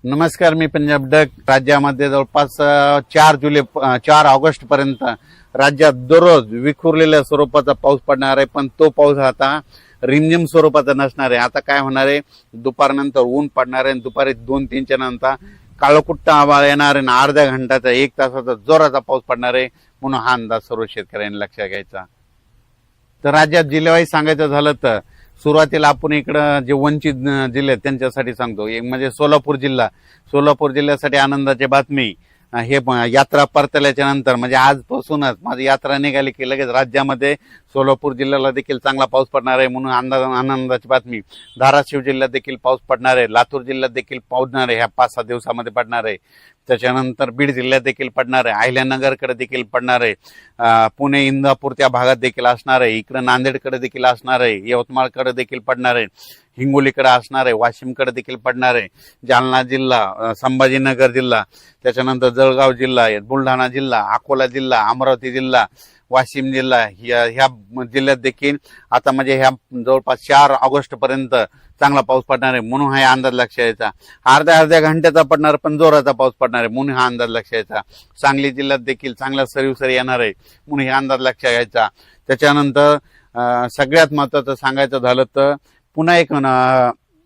नमस्कार, मी पंजाब डक. राज्यामध्ये जवळपास 4 ऑगस्ट पर्यंत राज्यात दररोज विखुरलेल्या स्वरूपाचा पाऊस पडणार आहे. पण तो पाऊस आता रिमझिम स्वरूपाचा नसणार आहे. आता काय होणार आहे, दुपारनंतर ऊन पडणार आहे, दुपारी 2-3च्या नंतर काळोकुट्ट आभाळ येणार आहे, अर्ध्या घंटाचा 1 तासाचा जोराचा पाऊस पडणार आहे. म्हणून हा अंदाज सर्व शेतकऱ्यांनी लक्षात घ्यायचा. तर राज्यात जिल्ह्यावाईज सांगायचं झालं तर सुरुवातीला आपण इकडं जे वंचित जिल्हे आहेत त्यांच्यासाठी सांगतो. एक म्हणजे सोलापूर जिल्ह्यासाठी आनंदाची बातमी. हे यात्रा परतल्याच्या नंतर म्हणजे आजपासूनच माझी यात्रा निघाली की लगेच राज्यामध्ये सोलापूर जिल्ह्याला देखील चांगला पाऊस पडणार आहे, म्हणून आनंदाची बातमी. धाराशिव जिल्ह्यात देखील पाऊस पडणार आहे, लातूर जिल्ह्यात देखील पडणार आहे, ह्या 5-6 दिवसामध्ये पडणार आहे. त्याच्यानंतर बीड जिल्ह्यात देखील पडणार आहे, अहिल्यानगरकडे देखील पडणार आहे, पुणे इंदापूर त्या भागात देखील असणार आहे, इकडे नांदेडकडे देखील असणार आहे, यवतमाळकडे देखील पडणार आहे, हिंगोलीकडे असणार आहे, वाशिमकडे देखील पडणार आहे, जालना जिल्हा, संभाजीनगर जिल्हा, त्याच्यानंतर जळगाव जिल्हा, बुलढाणा जिल्हा, अकोला जिल्हा, अमरावती जिल्हा, वाशिम जिल्हा, ह्या जिल्ह्यात देखील आता म्हणजे ह्या जवळपास 4 ऑगस्ट पर्यंत चांगला पाऊस पडणार आहे. म्हणून हा अंदाज लक्षात यायचा. अर्ध्या घंट्याचा पडणार पण जोराचा पाऊस पडणार आहे, म्हणून हा अंदाज लक्षात यायचा. सांगली जिल्ह्यात देखील चांगला सरी येणार आहे, म्हणून हा अंदाज लक्षात यायचा. त्याच्यानंतर सगळ्यात महत्वाचं सांगायचं झालं तर पुन्हा एक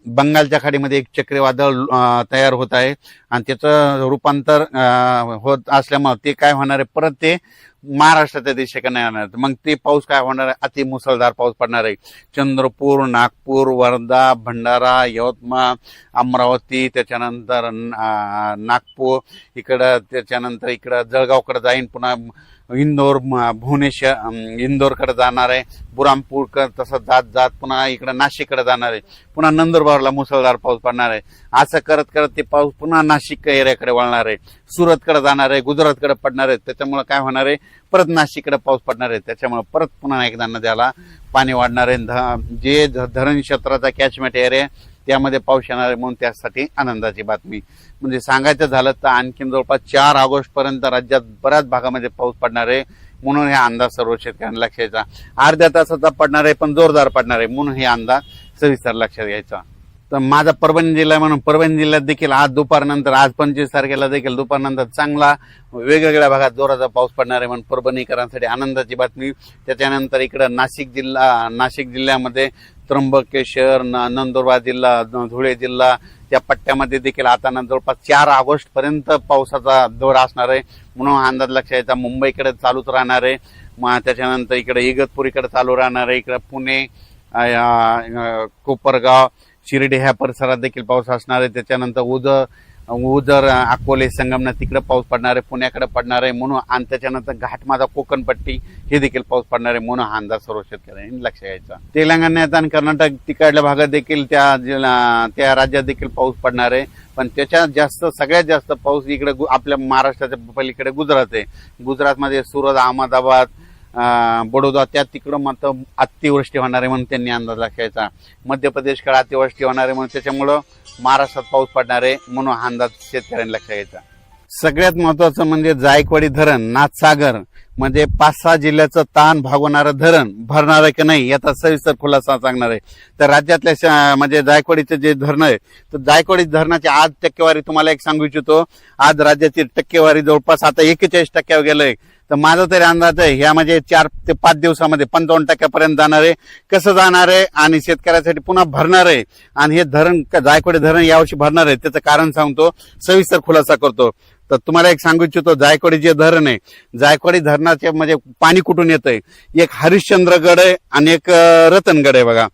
बंगालच्या खाडीमध्ये एक चक्रीवादळ तयार होत आहे आणि त्याचं रूपांतर होत असल्यामुळे ते काय होणार आहे, परत ते महाराष्ट्राच्या दिशेकडे येणार. मग ते पाऊस काय होणार आहे, अति मुसळधार पाऊस पडणार आहे. चंद्रपूर, नागपूर, वर्धा, भंडारा, यवतमाळ, अमरावती, त्याच्यानंतर नागपूर इकडं, त्याच्यानंतर इकडं जळगावकडे जाईन, पुन्हा इंदोर, भुवनेश्वर, इंदोरकडे जाणार आहे, बुरामपूर तसं जात पुन्हा इकडे नाशिककडे जाणार आहे, पुन्हा नंदुरबारला मुसळधार पाऊस पडणार आहे. असं करत करत ते पाऊस पुन्हा नाशिक एरियाकडे वळणार आहे, सुरतकडे जाणार आहे, गुजरातकडे पडणार आहे. त्याच्यामुळे काय होणार आहे, परत नाशिककडे पाऊस पडणार आहे. त्याच्यामुळे परत पुन्हा एकदा नद्याला पाणी वाढणार आहे. जे धरण क्षेत्राचा कॅचमेंट एरिया त्यामध्ये पाऊस येणार आहे, म्हणून त्यासाठी आनंदाची बातमी. म्हणजे सांगायचं झालं तर आणखीन जवळपास 4 ऑगस्ट पर्यंत राज्यात बऱ्याच भागामध्ये पाऊस पडणार आहे, म्हणून हे अंदाज सर्व शेतकऱ्यांना लक्षात घ्यायचा. अर्ध्या तासाचा पडणार आहे पण जोरदार पडणार आहे, म्हणून हे अंदाज सविस्तर लक्षात घ्यायचा. तर माझा परभणी जिल्हा म्हणून परभणी जिल्ह्यात देखील आज दुपारनंतर, आज 25 तारखेला देखील दुपारनंतर चांगला वेगवेगळ्या भागात जोराचा पाऊस पडणार आहे, म्हणून परभणीकरांसाठी आनंदाची बातमी. त्याच्यानंतर इकडं नाशिक जिल्ह्यामध्ये त्र्यंबकेश्वर, नंदुरबार जिल्हा, धुळे जिल्हा त्या पट्ट्यामध्ये देखील आता जवळपास 4 ऑगस्ट पर्यंत पावसाचा दौर असणार आहे, म्हणून अंदाज लक्षात यायचा. मुंबईकडे चालूच राहणार आहे, त्याच्यानंतर इकडे इगतपुरीकडे चालू राहणार आहे, इकडे पुणे, कोपरगाव, शिर्डी ह्या परिसरात देखील पाऊस असणार आहे. त्याच्यानंतर उजर, अकोले, संगमनेर तिकडे पाऊस पडणार आहे, पुण्याकडे पडणार आहे, म्हणून. आणि त्याच्यानंतर घाटमाथा, कोकणपट्टी हे देखील पाऊस पडणार आहे, म्हणून हा अंदाज सर्व शेतकऱ्यांनी लक्ष घ्यायचा. तेलंगणात आणि कर्नाटक तिकडल्या भागात देखील त्या राज्यात देखील पाऊस पडणार आहे, पण त्याच्यात सगळ्यात जास्त पाऊस इकडे आपल्या महाराष्ट्राच्या पलीकडे गुजरात आहे. गुजरातमध्ये सुरत, अहमदाबाद, बडोदा त्या तिकडं मात्र अतिवृष्टी होणार आहे, म्हणून त्यांनी अंदाज लक्षायचा. मध्य प्रदेशकडे अतिवृष्टी होणार आहे, म्हणून त्याच्यामुळं महाराष्ट्रात पाऊस पडणार आहे, म्हणून हा अंदाज शेतकऱ्यांनी लक्षात घ्यायचा. सगळ्यात महत्वाचं म्हणजे जायकवाडी धरण, नाथसागर म्हणजे 5-6 जिल्ह्याचं ताण भागवणारं धरण भरणार आहे की नाही याचा सविस्तर खुलासा सांगणार आहे. तर राज्यातल्या म्हणजे जायकवाडीचे जे धरण आहे, तर जायकवाडी धरणाची आज टक्केवारी तुम्हाला एक सांगू इच्छितो. आज राज्याची टक्केवारी जवळपास आता 41% गेलंय. तर माझा तरी अंदाज आहे ह्या म्हणजे 4 ते 5 दिवसामध्ये 55% जाणार आहे. कसं जाणार आहे आणि शेतकऱ्यासाठी पुन्हा भरणार आहे, आणि हे धरण जायकवाडी धरण यावर्षी भरणार आहे, त्याचं कारण सांगतो, सविस्तर खुलासा करतो. तर तुम्हाला एक सांगू इच्छितो, जायकवाडी जे धरण आहे, जायकवाडी धरणाचे म्हणजे पाणी कुठून येतंय, एक हरिश्चंद्रगड आहे आणि एक रतनगड आहे बघा.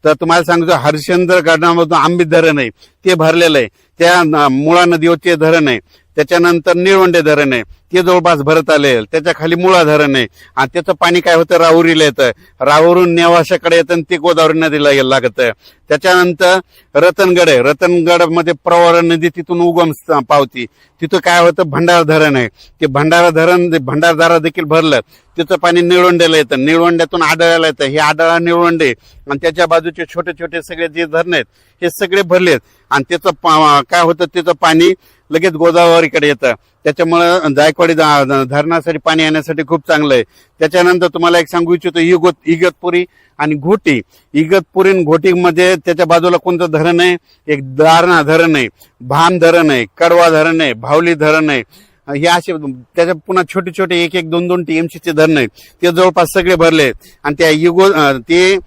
तर तुम्हाला सांगतो, हरिश्चंद्र गडामधून आंबित धरण आहे ते भरलेलं आहे, त्या मुळा नदीवरचे धरण आहे. त्याच्यानंतर निळवंडे धरण आहे ते जवळपास भरत आले, त्याच्या खाली मुळा धरण आहे, आणि त्याचं पाणी काय होतं, राहुरीला येतं, राहुरून नेवाशाकडे येतं आणि ते गोदावरी नदीला लागत. त्याच्यानंतर रतनगड आहे, रतनगडमध्ये प्रवरा नदी तिथून उगम पावती, तिथं काय होतं, भंडारा धरण आहे, ते भंडारदारा देखील भरलं, तिचं पाणी निळवंडेला येतं, निळवंड्यातून आढळायला येतं, हे आढळा निळवंडे आणि त्याच्या बाजूचे छोटे छोटे सगळे जे धरण आहेत हे सगळे भरलेत, आणि त्याचं काय होतं, त्याचं पाणी लगेच गोदावरीकडे येतं. त्याच्यामुळे जायकवाडी धरणासाठी पाणी येण्यासाठी खूप चांगलं आहे. त्याच्यानंतर तुम्हाला एक सांगू इच्छितो, इगतपुरी आणि घोटी. इगतपुरी आणि घोटीमध्ये त्याच्या बाजूला कोणतं धरण आहे? एक दारणा धरण आहे, भाम धरण आहे, कडवा धरण आहे, भावली धरण आहे. हे असे त्याच्या पुन्हा छोटे छोटे 1-1, 2-2 टीएमसीचे धरण आहेत. ते जवळपास सगळे भरले. आणि त्या ते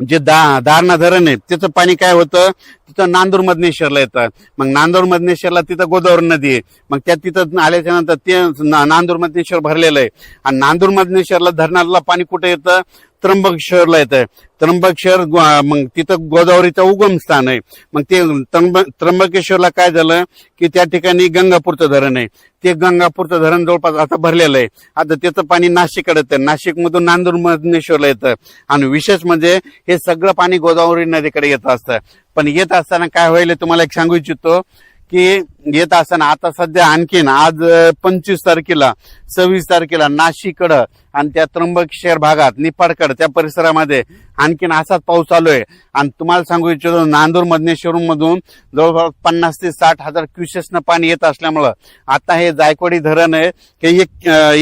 जे दारणा धरण आहे त्याचं पाणी काय होतं, तिथं नांदूर मधनेश्वरला येतं. मग नांदूर मधनेश्वरला तिथं गोदावरी नदी आहे. मग त्या तिथं आल्याच्या नंतर ते नांदूर मधनेश्वर भरलेलं आहे. आणि नांदूर मधनेश्वरला धरणाला पाणी कुठे येतं? त्र्यंबकेश्वरला येतं. त्र्यंबकेश्वर मग तिथं गोदावरीचं उगम स्थान आहे. मग ते त्र्यंबकेश्वरला काय झालं की त्या ठिकाणी गंगापूरचं धरण आहे. ते गंगापूरचं धरण जवळपास आता भरलेलं आहे. आता त्याचं पाणी नाशिककडे येतं, नाशिकमधून नांदूर मधनेश्वरला येतं. आणि विशेष म्हणजे हे सगळं पाणी गोदावरी नदीकडे येत असतं. पण येत असताना काय होईल तुम्हाला एक सांगू इच्छितो की येत असताना आता सध्या आणखीन आज 25 तारखेला 26 तारखेला नाशिककडं आणि त्या त्र्यंबकेश्वर भागात निफाडकडं त्या परिसरामध्ये आणखीन असाच पाऊस चालू आहे. आणि तुम्हाला सांगू इच्छितो नांदूर मधनेश्वर मधून जवळपास 50 ते 60 हजार क्युसेसनं पाणी येत असल्यामुळं आता हे जायकवाडी धरण आहे हे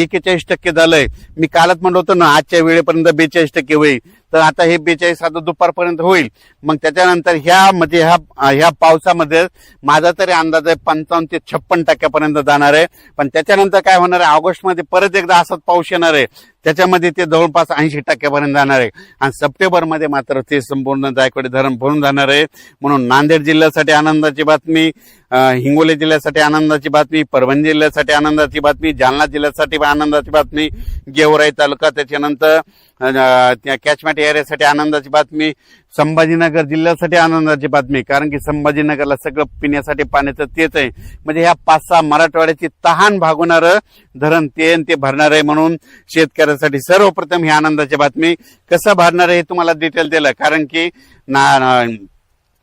41% झालंय. मी कालच म्हणलं होतं ना आजच्या वेळेपर्यंत 42% होईल, तर आता हे 42 आता दुपारपर्यंत होईल. मग त्याच्यानंतर ह्या पावसामध्ये माझा तरी अंदाज आहे 55 ते 56% जाणार आहे. पण त्याच्यानंतर काय होणार आहे, ऑगस्टमध्ये परत एकदा असाच पाऊस येणार आहे. त्याच्यामध्ये ते जवळपास 80% जाणार आहे. आणि सप्टेंबरमध्ये मात्र ते संपूर्ण जायकवाडी धरण भरून जाणार आहे. म्हणून नांदेड जिल्ह्यासाठी आनंदाची बातमी, हिंगोली जिल्ह्यासाठी आनंदाची बातमी, परभणी जिल्ह्यासाठी आनंदाची बातमी, जालना जिल्ह्यासाठी आनंदाची बातमी, गेवराई तालुका, त्याच्यानंतर त्या कॅचमेंट एरियासाठी आनंदाची बातमी, संभाजीनगर जिल्ह्यासाठी आनंदाची बातमी. कारण की संभाजीनगरला सगळं पिण्यासाठी पाण्याचं तेच आहे. म्हणजे ह्या 5-6 मराठवाड्याची तहान भागवणारं धरण ते भरणार आहे. म्हणून शेतकऱ्यांसाठी सर्वप्रथम ही आनंदाची बातमी. कसं भरणार आहे हे तुम्हाला डिटेल दिलं. कारण की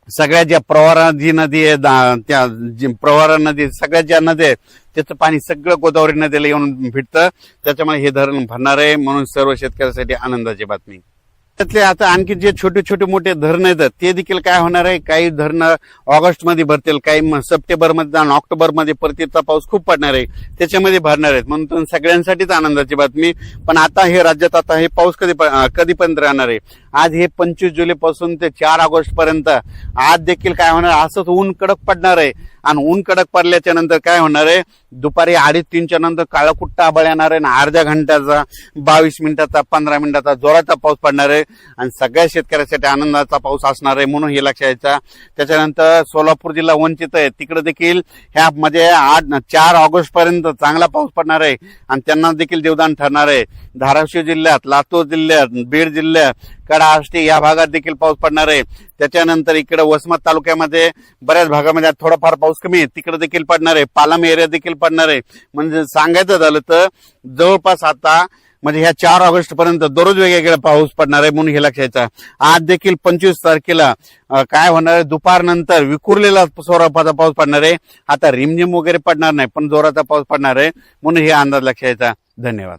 सगळ्या ज्या प्रवारा जी नदी आहे त्या प्रवारा नदी सगळ्या ज्या नदी आहेत त्याचं पाणी सगळं गोदावरी नदीला येऊन भेटतं. त्याच्यामुळे हे धरण भरणार आहे. म्हणून सर्व शेतकऱ्यांसाठी आनंदाची बातमी. त्यातले आता आणखी जे छोटे छोटे मोठे धरण आहेत ते देखील काय होणार आहे, काही धरणं ऑगस्ट मध्ये भरतील, काही सप्टेंबर मध्ये आणि ऑक्टोबर मध्ये परतीचा पाऊस खूप पडणार आहे त्याच्यामध्ये भरणार आहेत. म्हणून सगळ्यांसाठीच आनंदाची बातमी. पण आता हे राज्यात आता हे पाऊस कधीपर्यंत राहणार आहे? आज हे 25 जुलै पासून ते 4 ऑगस्ट पर्यंत आज देखील काय होणार, असंच ऊन कडक पडणार आहे. आणि ऊन कडक पडल्याच्या नंतर काय होणार आहे, दुपारी 2:30-3च्या नंतर काळा कुट्टा आभाळ येणार आहे. आणि अर्ध्या घंट्याचा 22 मिनिटाचा 15 मिनिटाचा जोराचा पाऊस पडणार आहे. आणि सगळ्या शेतकऱ्यांसाठी आनंदाचा पाऊस असणार आहे. म्हणून हे लक्षात घ्यायचं. त्याच्यानंतर सोलापूर जिल्हा वंचित आहे तिकडे देखील ह्या मध्ये 4 ऑगस्ट पर्यंत चांगला पाऊस पडणार आहे आणि त्यांना देखील देवदान ठरणार आहे. धाराशिव जिल्ह्यात, लातूर जिल्ह्यात, बीड जिल्ह्यात, कडाष्टी या भागात देखील पाऊस पडणार आहे. त्याच्यानंतर इकडे वसमत तालुक्यामध्ये बऱ्याच भागामध्ये थोडाफार पाऊस कमी आहे तिकडे देखील पडणार आहे. पालम एरिया देखील पडणार आहे. म्हणजे सांगायचं झालं तर जवळपास आता म्हणजे ह्या 4 ऑगस्ट पर्यंत दररोज वेगवेगळा पाऊस पडणार आहे. म्हणून हे लक्षात. आज देखील 25 तारखेला काय होणार आहे, दुपारनंतर विखुरलेला स्वरूपाचा पाऊस पडणार आहे. आता रिमझिम वगैरे पडणार नाही पण जोराचा पाऊस पडणार आहे. म्हणून हे अंदाज लक्षात. धन्यवाद.